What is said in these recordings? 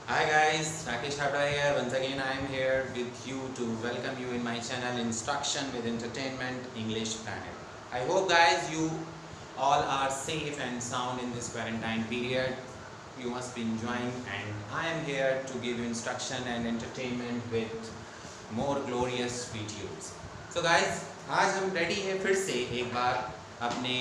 Hi guys, Rakesh Habda here. Once again I am here with you to welcome you in my channel Instruction with Entertainment English Planet. I hope guys you all are safe and sound in this quarantine period. You must be enjoying and I am here to give you instruction and entertainment with more glorious videos. So guys, आज हम ready हैं फिर से एक बार अपने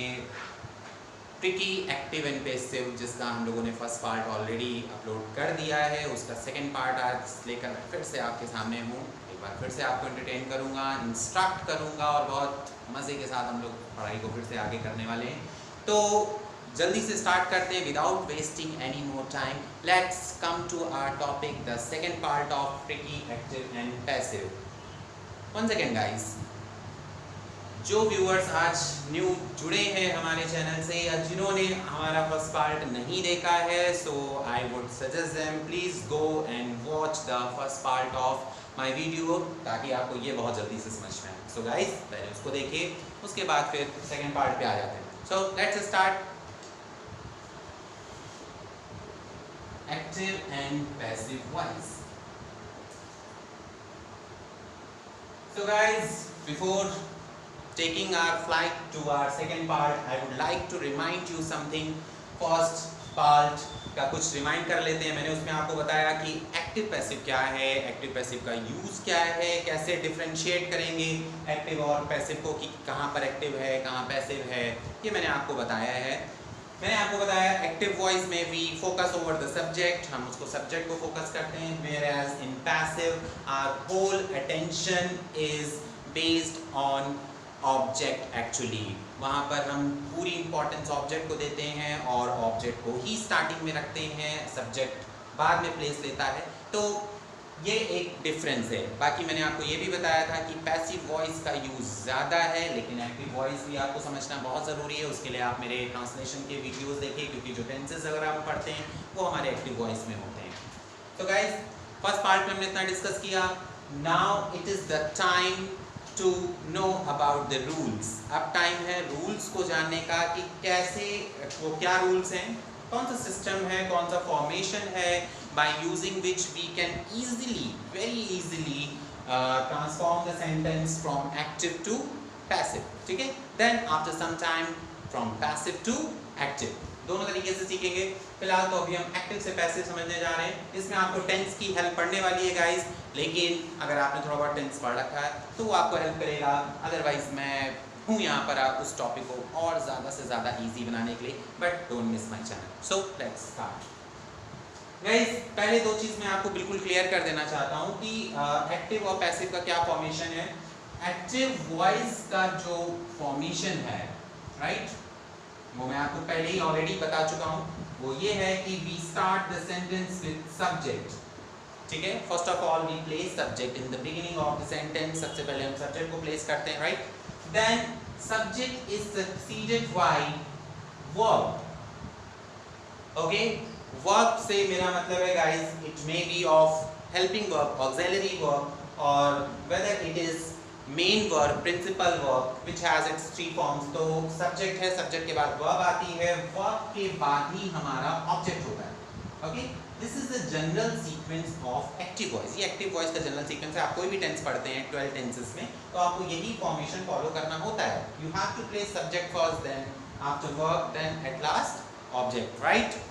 tricky active and passive जिसका हम लोगों ने फर्स्ट पार्ट ऑलरेडी अपलोड कर दिया है, उसका सेकंड पार्ट आज लेकर मैं फिर से आपके सामने हूँ। एक बार फिर से आपको एंटरटेन करूँगा, इंस्ट्रक्ट करूँगा और बहुत मज़े के साथ हम लोग पढ़ाई को फिर से आगे करने वाले हैं। तो जल्दी से स्टार्ट करते हैं without wasting any more time. Let's come to our topic, the second part of tricky active and passive. One second guys, जो व्यूअर्स आज न्यू जुड़े हैं हमारे चैनल से या जिन्होंने हमारा फर्स्ट पार्ट नहीं देखा है, so I would suggest them please go and watch the first part of my video ताकि आपको ये बहुत जल्दी से समझ में आए। सो गाइस पहले उसको देखिए, उसके बाद फिर सेकेंड पार्ट पे आ जाते हैं। So let's start. Active and passive voice. So guys, before taking our flight to our second part, I would like to remind you something. First part का कुछ रिमाइंड कर लेते हैं। मैंने उसमें आपको बताया कि एक्टिव पैसिव क्या है, एक्टिव पैसिव का यूज़ क्या है, कैसे डिफ्रेंशिएट करेंगे एक्टिव और पैसिव को कि कहाँ पर एक्टिव है कहाँ पैसिव है, ये मैंने आपको बताया है। मैंने आपको बताया एक्टिव वॉइस में we focus over the subject, हम उसको सब्जेक्ट को फोकस करते हैं, whereas in passive our whole attention is based on object. Actually वहाँ पर हम पूरी इंपॉर्टेंस ऑब्जेक्ट को देते हैं और ऑब्जेक्ट को ही स्टार्टिंग में रखते हैं, सब्जेक्ट बाद में प्लेस लेता है। तो ये एक डिफरेंस है। बाकी मैंने आपको ये भी बताया था कि पैसिव वॉइस का यूज़ ज़्यादा है, लेकिन एक्टिव वॉइस भी आपको समझना बहुत ज़रूरी है। उसके लिए आप मेरे ट्रांसलेशन के वीडियोस देखिए, क्योंकि जो टेंसेस अगर आप पढ़ते हैं वो हमारे एक्टिव वॉइस में होते हैं। तो गाइज फर्स्ट पार्ट में हमने इतना डिस्कस किया। Now it is the time to know about the rules. अब टाइम है रूल्स को जानने का कि कैसे, वो क्या रूल्स हैं, कौन सा सिस्टम है, कौन सा फॉर्मेशन है by using which we can easily, very easily transform the sentence from active to passive। ठीक है, then after some time from passive to active, दोनों तरीके से सीखेंगे। फिलहाल तो अभी हम एक्टिव से पैसिव समझने जा रहे हैं। इसमें आपको टेंस की हेल्प पढ़ने वाली है गाइस, लेकिन अगर आपने थोड़ा बहुत टेंस पढ़ रखा है तो वो आपको हेल्प करेगा। अदरवाइज मैं हूँ यहाँ पर उस टॉपिक को और ज़्यादा से ज़्यादा ईजी बनाने के लिए, but don't miss my channel. So let's start. Guys पहले दो चीज़ मैं आपको बिल्कुल क्लियर कर देना चाहता हूँ कि एक्टिव और पैसिव का क्या फॉर्मेशन है। एक्टिव वॉइस का जो फॉर्मेशन है, राइट, वो मैं आपको पहले ही ऑलरेडी बता चुका हूँ। वो ये है कि we start the sentence with subject. ठीक है, first of all we place subject in the beginning of the sentence. सबसे पहले हम सब्जेक्ट को प्लेस करते हैं, right. Then subject is succeeded by verb. Okay, verb से मेरा मतलब है guys, it may be of helping verb, auxiliary verb, और whether it is main verb, principal verb which has its three forms. तो subject है, subject के बाद verb आती है, वर्ब के बाद ही हमारा ऑब्जेक्ट होता है। Okay, this is the general sequence of active voice. ये एक्टिव वॉइस का जनरल सीक्वेंस है। आप कोई भी टेंस पढ़ते हैं 12 टेंसेस में, तो आपको यही फॉर्मेशन फॉलो करना होता है। You have to place subject first, then after verb, then at last object, right.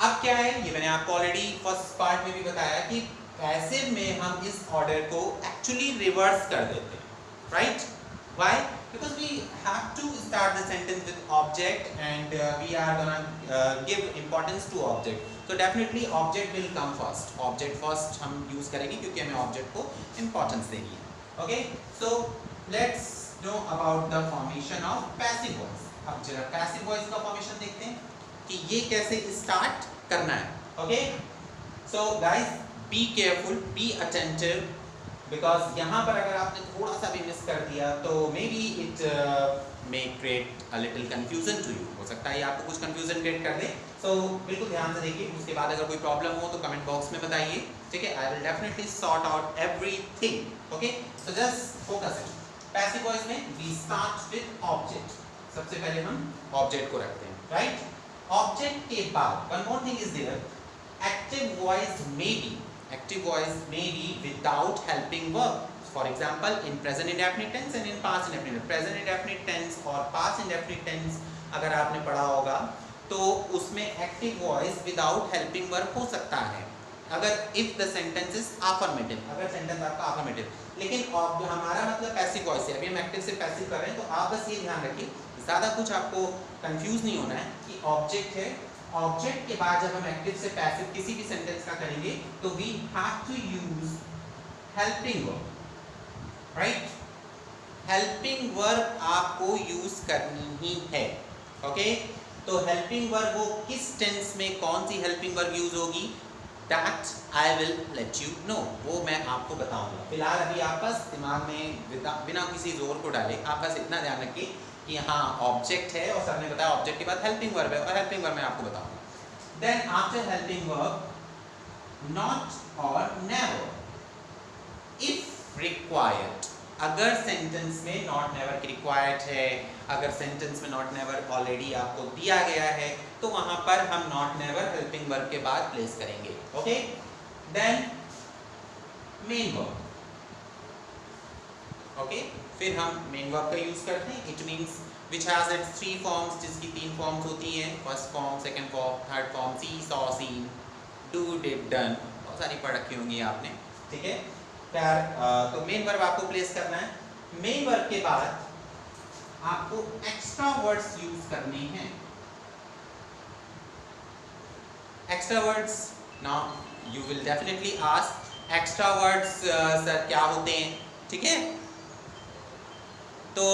अब क्या है, ये मैंने आपको ऑलरेडी फर्स्ट पार्ट में भी बताया कि पैसिव में हम इस ऑर्डर को एक्चुअली रिवर्स कर देते हैं, right. Why? Because we have to start the sentence with object and we are gonna give importance to object. तो definitely object will come first. Object first हम यूज करेंगे क्योंकि हमें ऑब्जेक्ट को इंपॉर्टेंस देनी है। Okay, so let's know about the formation of passive voice. अब जरा पैसिव वॉइस का फॉर्मेशन देखते हैं कि ये कैसे स्टार्ट करना है। Okay, so guys be careful, be attentive, because यहाँ पर अगर आपने थोड़ा सा भी मिस कर दिया तो maybe it may create a little confusion to you. हो सकता है आपको कुछ कंफ्यूजन क्रिएट कर दे। सो बिल्कुल ध्यान से देखिए, उसके बाद अगर कोई प्रॉब्लम हो तो कमेंट बॉक्स में बताइए। ठीक है, I will definitely sort out everything. Okay, so just focus it. Passive voice में वी स्टार्ट विद ऑब्जेक्ट। सबसे पहले हम ऑब्जेक्ट को रखते हैं, राइट। ऑब्जेक्ट के बाद one more thing is there, active voice may be without helping verb. For example in present indefinite tense and in past indefinite. Present indefinite tense और past indefinite tense अगर आपने पढ़ा होगा तो उसमें active voice without helping verb हो सकता है अगर if the sentence is affirmative, अगर सेंटेंस आपका अफर्मेटिव. लेकिन हमारा मतलब पैसिव वॉइस है, अभी हम एक्टिव से पैसिव कर रहे हैं, तो आप बस ये ध्यान रखिए, ज़्यादा कुछ आपको कंफ्यूज नहीं होना है कि ऑब्जेक्ट है, ऑब्जेक्ट के बाद जब हम एक्टिव से पैसिव किसी भी सेंटेंस का करेंगे तो we have to use helping verb, right. Helping verb आपको यूज करनी ही है. ओके, तो हेल्पिंग वर्ब वो किस टेंस में कौन सी हेल्पिंग वर्ब यूज होगी, that I will let you know, वो मैं आपको बताऊंगा. फिलहाल अभी आप बस दिमाग में बिना किसी जोर को डाले आप बस इतना ध्यान रखिए कि हाँ ऑब्जेक्ट है और सर ने बताया ऑब्जेक्ट के बाद हेल्पिंग वर्ब है और हेल्पिंग वर्ब मैं आपको बताऊंगा. Then after helping verb not और नेवर. इफ रिक्वायर्ड, अगर सेंटेंस में नॉट नेवर रिक्वायर्ड है, अगर सेंटेंस में नॉट नेवर ऑलरेडी आपको दिया गया है तो वहां पर हम नॉट नेवर हेल्पिंग वर्ब के बाद प्लेस करेंगे. Okay, then main verb. Okay, फिर हम मेन वर्ब का यूज करते हैं. It means which has its three forms, जिसकी तीन फॉर्म्स होती हैं. First form, second form, third form. See, saw, seen, do, did, done, बहुत सारी पढ़ रखी होंगी आपने. ठीक है, तो मेन वर्ब आपको प्लेस करना है. मेन वर्ब के बाद आपको एक्स्ट्रा वर्ड्स यूज करने हैं. Extra words, now you will definitely ask extra words sir क्या होते हैं. ठीक है, तो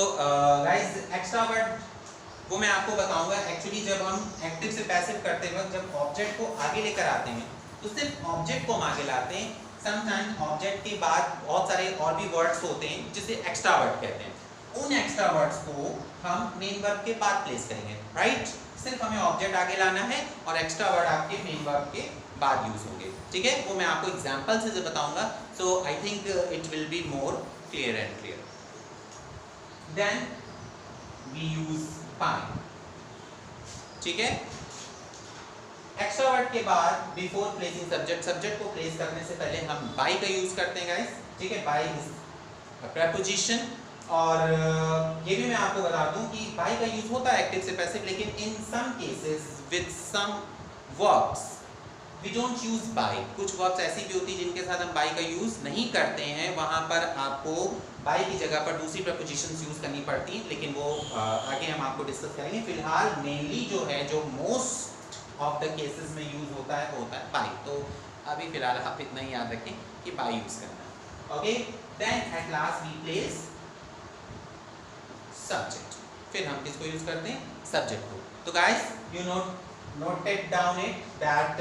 गाइस एक्स्ट्रा वर्ड वो मैं आपको बताऊंगा. एक्चुअली जब हम एक्टिव से पैसिव करते वक्त जब ऑब्जेक्ट को आगे लेकर आते हैं तो सिर्फ ऑब्जेक्ट को हम आगे लाते हैं. समटाइम्स ऑब्जेक्ट के बाद बहुत सारे और भी वर्ड्स होते हैं जिसे एक्स्ट्रा वर्ड कहते हैं. उन एक्स्ट्रा वर्ड्स को हम मेन वर्ब के बाद प्लेस करेंगे, राइट. सिर्फ हमें ऑब्जेक्ट आगे लाना है और एक्स्ट्रा वर्ड आपके मेन वर्ब के बाद यूज होंगे. ठीक है, वो मैं आपको एग्जांपल से बताऊंगा. So I think it will be more clear and clear. Then we use by. ठीक है, एक्स्ट्रा वर्ड के बाद बिफोर प्लेसिंग सब्जेक्ट, सब्जेक्ट को प्लेस करने से पहले हम बाय का यूज करते हैं गाइस. ठीक है, बाय इज अ प्रीपोजिशन. और ये भी मैं आपको बता दूं कि बाय का यूज होता है एक्टिव से पैसिव, लेकिन in some cases with some verbs we don't use by. कुछ वर्ब्स ऐसी भी होती है जिनके साथ हम बाय का यूज नहीं करते हैं, वहां पर आपको बाय की जगह पर दूसरी प्रीपोजिशंस यूज करनी पड़ती हैं, लेकिन वो आगे हम आपको डिस्कस करेंगे. फिलहाल मेनली जो है जो मोस्ट ऑफ द केसेस में यूज होता है वो होता है बाय. तो अभी फिलहाल आप इतना ही याद रखें कि बाय यूज करना है. Okay, then at last we place subject. फिर हम किसको यूज करते हैं, सब्जेक्ट को. तो guys you noted down it that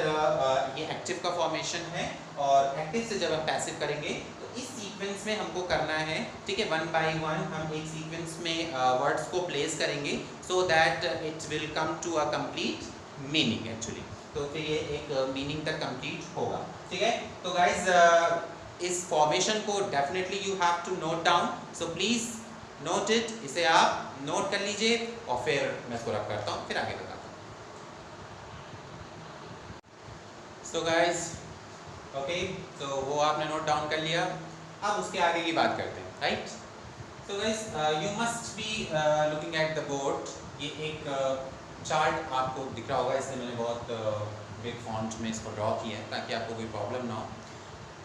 ये एक्टिव का फॉर्मेशन है और एक्टिव से जब हम पैसिव करेंगे तो इस सीक्वेंस में हमको करना है. ठीक है, वन बाय वन हम एक सीक्वेंस में वर्ड्स को प्लेस करेंगे so that it will come to a complete meaning actually. तो फिर ये एक मीनिंग तक कंप्लीट होगा. ठीक है, तो गाइस इस फॉर्मेशन को definitely you have to note down. So please note it, इसे आप नोट कर लीजिए और फिर मैं इसको रब करता हूँ, फिर आगे बताता हूँ. सो गाइस ओके, तो वो आपने नोट डाउन कर लिया. अब उसके आगे की बात करते हैं, right. So guys you must be looking at the board. ये एक चार्ट आपको दिख रहा होगा, इसलिए मैंने बहुत बिग फॉन्ट में इसको ड्रॉ किया है ताकि आपको कोई प्रॉब्लम ना हो.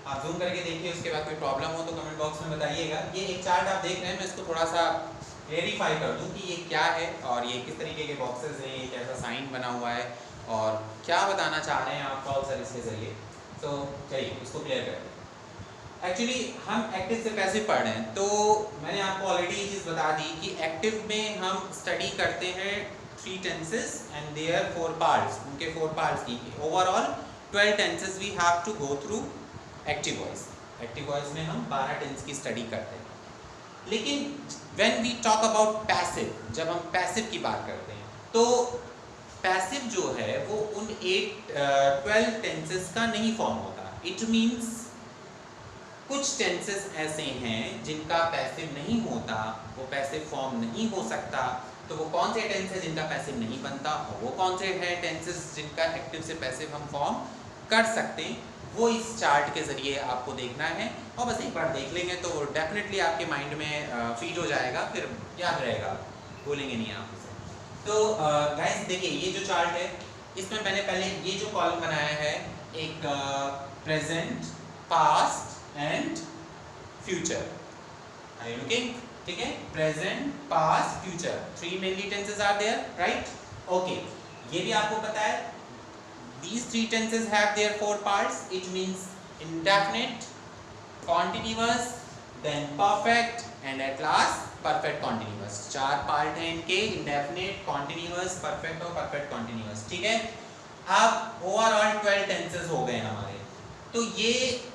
आप जूम करके देखिए, उसके बाद कोई प्रॉब्लम हो तो कमेंट बॉक्स में बताइएगा. ये एक चार्ट आप देख रहे हैं, मैं इसको थोड़ा सा क्लेरिफाई कर दूं कि ये क्या है और ये किस तरीके के बॉक्सेस हैं, ये कैसा साइन बना हुआ है और क्या बताना चाह रहे हैं आप कॉल सर्विस के जरिए. तो चलिए उसको क्लियर करते हैं. एक्चुअली हम एक्टिव से पैसिव पढ़ रहे हैं, तो मैंने आपको ऑलरेडी ये चीज़ बता दी कि एक्टिव में हम स्टडी करते हैं 3 टेंसेस एंड देयर 4 पार्ट्स. उनके 4 पार्ट्स की overall 12 tenses we have to go through active voice. Active voice में हम 12 टेंस की स्टडी करते हैं. लेकिन when we talk about passive, जब हम पैसिव की बात करते हैं तो पैसिव जो है वो उन 12 टेंसेस का नहीं फॉर्म होता. इट मीन्स कुछ टेंसेस ऐसे हैं जिनका पैसिव नहीं होता, वो पैसिव फॉर्म नहीं हो सकता. तो वो कौन से टेंस है जिनका पैसिव नहीं बनता और वो कौन से हैं टेंसेस जिनका एक्टिव से पैसिव हम फॉर्म कर सकते हैं वो इस चार्ट के ज़रिए आपको देखना है, और बस एक बार देख लेंगे तो वो डेफिनेटली आपके माइंड में फीड हो जाएगा, फिर याद रहेगा, भूलेंगे नहीं आप उसे। तो गाइस देखिए ये जो चार्ट है इसमें मैंने पहले ये जो कॉलम बनाया है एक present, past and future. Are you looking? ठीक है, present, past, future, 3 mainly tenses are there, right? Okay, ये भी आपको पता है these 3 tenses have their 4 parts. It means indefinite, continuous, then perfect and at last perfect continuous. 4 part हैं इनके, indefinite, continuous, perfect और perfect continuous। ठीक है, अब ओवरऑल 12 टेंसेस हो गए हमारे। तो ये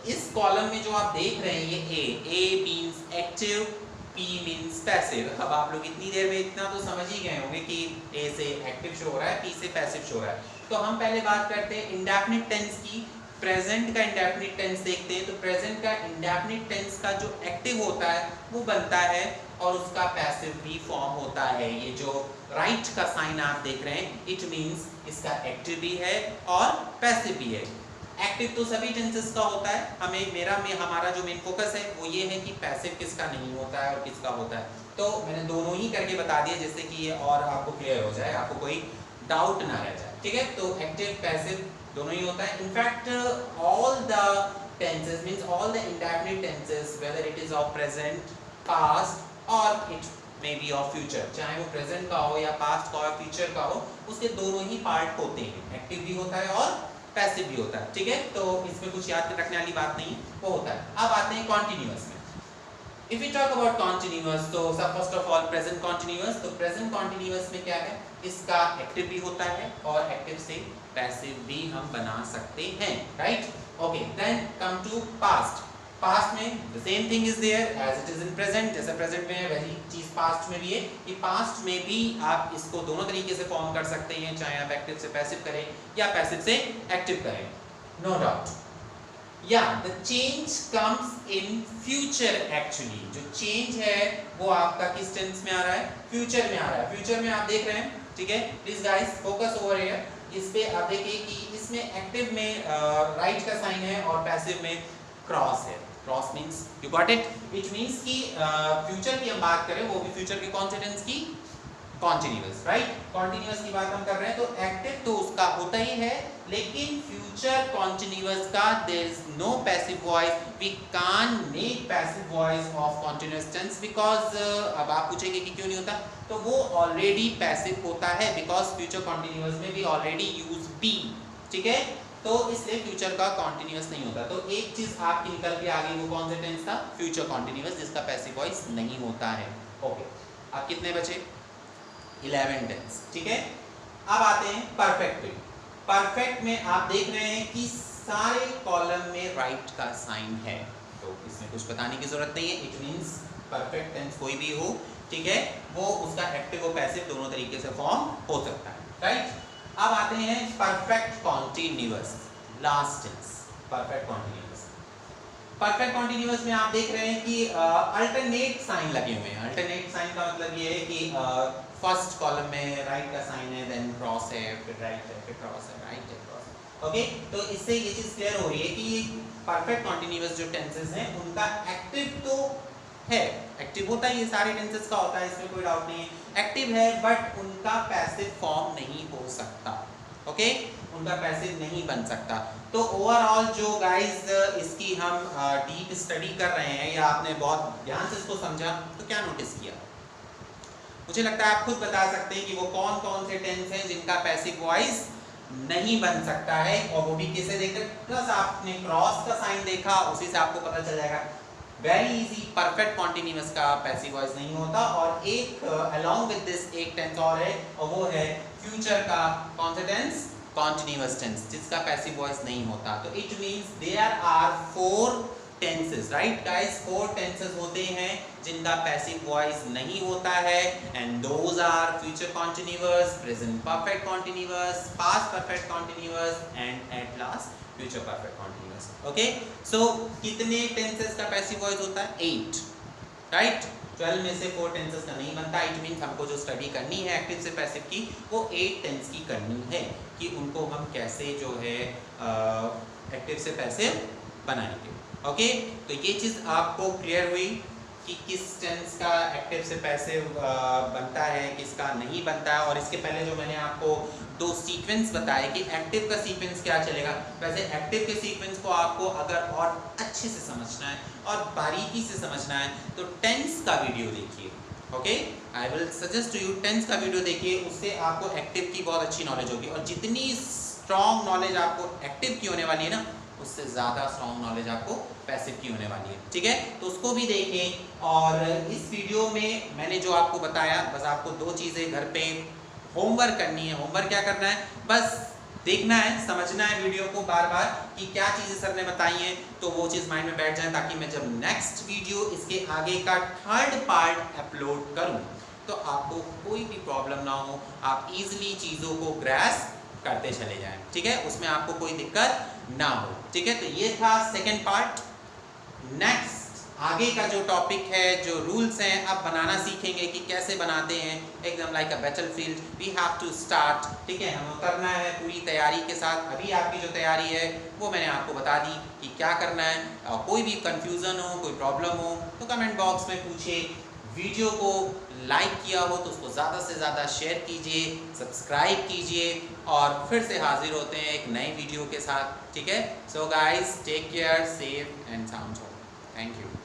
इस कॉलम में जो आप देख रहे हैं ये A means active, P means passive। अब आप लोग इतनी देर में इतना तो समझ ही गए होंगे कि A से एक्टिव शो हो रहा है, P से पैसिव शो हो रहा है। तो हम पहले बात करते हैं इंडेफिनिट टेंस की। प्रेजेंट का इंडेफिनिट टेंस देखते हैं। तो प्रेजेंट का इंडेफिनिट टेंस का जो एक्टिव होता है वो बनता है और उसका पैसिव भी फॉर्म होता है। ये जो राइट का साइन आप देख रहे हैं, इट मींस इसका एक्टिव भी है और पैसिव भी है। एक्टिव तो सभी टेंसेस का होता है, हमारा जो मेन फोकस है वो ये है कि पैसिव किसका नहीं होता है और किसका होता है। तो मैंने दोनों ही करके बता दिया जिससे कि ये और आपको क्लियर हो जाए, आपको कोई डाउट ना रह जाए। ठीक है, तो एक्टिव पैसिव दोनों ही होता है। In fact all the tenses means all the indefinite tenses whether it is of present, past और it may be of future, चाहे वो प्रेजेंट का हो या पास्ट का हो, फ्यूचर का हो, उसके दोनों ही पार्ट होते हैं। एक्टिव भी होता है और पैसिव भी होता है। ठीक है, तो इसमें कुछ याद रखने वाली बात नहीं, वो होता है। अब आते हैं कॉन्टिन्यूअस में। If we talk about continuous, तो सब first of all present continuous. तो प्रेजेंट कॉन्टिन्यूअस में क्या है, इसका एक्टिव भी होता है और एक्टिव से पैसिव भी हम बना सकते हैं, right? Okay, then come to past. Past में the same thing is there as it is in present। जैसे प्रेजेंट में है वही चीज पास्ट में भी है। कि पास्ट में भी आप इसको दोनों तरीके से फॉर्म कर सकते हैं, चाहे आप एक्टिव से पैसिव करें या पैसिव से एक्टिव करें, no doubt. Yeah, the change comes in future actually। जो change है वो आपका किस टेंस में आ रहा है? फ्यूचर में आ रहा है। फ्यूचर में आप देख रहे हैं, ठीक है, please guys focus over here. इस पे आप देखिए कि इसमें एक्टिव में राइट का साइन है और पैसिव में क्रॉस है। Cross means you got it, it means कि फ्यूचर की हम बात करें, वो भी फ्यूचर के कौन से टेंस की? Continuous, right? कॉन्टिन्यूअस की बात हम कर रहे हैं, तो एक्टिव तो उसका होता ही है, लेकिन फ्यूचर कॉन्टिन्यूअस का there is no passive voice. We can make passive voice of continuous tense because अब आप पूछेंगे कि क्यों नहीं होता, तो वो ऑलरेडी पैसिव होता है बिकॉज फ्यूचर कॉन्टिन्यूअस में भी ऑलरेडी यूज बी। ठीक है, तो इसलिए फ्यूचर का कॉन्टिन्यूअस नहीं होता। तो एक चीज आपकी निकल के आ गई, वो कौन सा टेंस था? फ्यूचर कॉन्टिन्यूअस, जिसका पैसिव वॉइस नहीं होता है। ओके, अब कितने बचे? 11 टेंस। ठीक है, अब आते हैं परफेक्ट पे। परफेक्ट में आप देख रहे हैं कि सारे कॉलम में राइट का साइन है, तो इसमें कुछ बताने की जरूरत नहीं है। इट मींस परफेक्ट टेंस कोई भी हो, ठीक है, वो उसका एक्टिव और पैसिव दोनों तरीके से फॉर्म हो सकता है, राइट? अब आते हैं perfect continuous, last tense, perfect continuous. Perfect continuous में आप देख रहे हैं कि अल्टरनेट साइन लगे हुए हैं। अल्टरनेट साइन का मतलब ये है कि फर्स्ट कॉलम में राइट का साइन है, देन क्रॉस है, फिर राइट है, फिर क्रॉस है, राइट है, क्रॉस है। ओके, तो इससे ये चीज क्लियर हो रही है कि परफेक्ट कॉन्टिन्यूअस जो टेंसेस हैं उनका एक्टिव तो है, एक्टिव होता है, ये सारे टेंसेस का होता है, इसमें कोई डाउट नहीं है, एक्टिव है, बट उनका पैसिव फॉर्म नहीं हो सकता। ओके, उनका पैसिव नहीं बन सकता। तो ओवरऑल जो गाइस इसकी हम डीप स्टडी कर रहे हैं, या आपने बहुत ध्यान से इसको समझा, तो क्या नोटिस किया? मुझे लगता है आप खुद बता सकते हैं कि वो कौन कौन से टेंस हैं जिनका पैसिव वॉइस नहीं बन सकता है, और वो भी किसे देखकर? प्लस आपने क्रॉस का साइन देखा, उसी से आपको पता चल जाएगा। वेरी इजी, परफेक्ट कॉन्टिन्यूअस का पैसिव वॉइस नहीं होता। और एक अलोंग विद दिस एक टेंस और है, और वो है फ्यूचर का कौन सा टेंस? कॉन्टिन्यूअस टेंस, जिसका पैसिव वॉइस नहीं होता। तो it means there are 4 tenses, right guys? 4 tenses होते हैं जिनका पैसिव वॉइस नहीं होता है, and those are future continuous, present perfect continuous, past perfect continuous and at last future perfect continuous. Okay, सो कितने टेंसेस का पैसिव वॉइस होता है? 8, राइट? 12 में से 4 टेंसेस का नहीं बनता। इट मीन्स हमको जो स्टडी करनी है एक्टिव से पैसिव की वो 8 टेंस की करनी है कि उनको हम कैसे जो है एक्टिव से पैसिव बनाएंगे। ओके, तो ये चीज़ आपको क्लियर हुई कि किस टेंस का एक्टिव से पैसिव बनता है, किसका नहीं बनता है। और इसके पहले जो मैंने आपको 2 सीक्वेंस बताए कि एक्टिव का सीक्वेंस क्या चलेगा। वैसे एक्टिव के सीक्वेंस को आपको अगर और अच्छे से समझना है और बारीकी से समझना है तो टेंस का वीडियो देखिए। Okay, I will suggest to you tense का वीडियो देखिए, उससे आपको एक्टिव की बहुत अच्छी नॉलेज होगी। और जितनी स्ट्रॉन्ग नॉलेज आपको एक्टिव की होने वाली है ना, उससे ज़्यादा स्ट्रॉन्ग नॉलेज आपको पैसिव की होने वाली है। ठीक है, तो उसको भी देखें। और इस वीडियो में मैंने जो आपको बताया, बस आपको 2 चीज़ें घर पे होमवर्क करनी है। होमवर्क क्या करना है, बस देखना है, समझना है वीडियो को बार बार कि क्या चीज़ें सर ने बताई हैं, तो वो चीज़ माइंड में बैठ जाए, ताकि मैं जब नेक्स्ट वीडियो इसके आगे का 3rd पार्ट अपलोड करूं तो आपको कोई भी प्रॉब्लम ना हो, आप इजीली चीज़ों को ग्रैस्प करते चले जाएं। ठीक है, उसमें आपको कोई दिक्कत ना हो। ठीक है, तो ये था 2nd पार्ट। नेक्स्ट आगे का जो टॉपिक है, जो रूल्स हैं, अब बनाना सीखेंगे कि कैसे बनाते हैं एकदम like a battlefield. We have to start. ठीक है, हमें उतरना है पूरी तैयारी के साथ। अभी आपकी जो तैयारी है वो मैंने आपको बता दी कि क्या करना है। कोई भी कंफ्यूजन हो, कोई प्रॉब्लम हो तो कमेंट बॉक्स में पूछिए। वीडियो को लाइक किया हो तो उसको ज़्यादा से ज़्यादा शेयर कीजिए, सब्सक्राइब कीजिए, और फिर से हाजिर होते हैं एक नई वीडियो के साथ। ठीक है, so guys take care, safe and sound home. Thank you.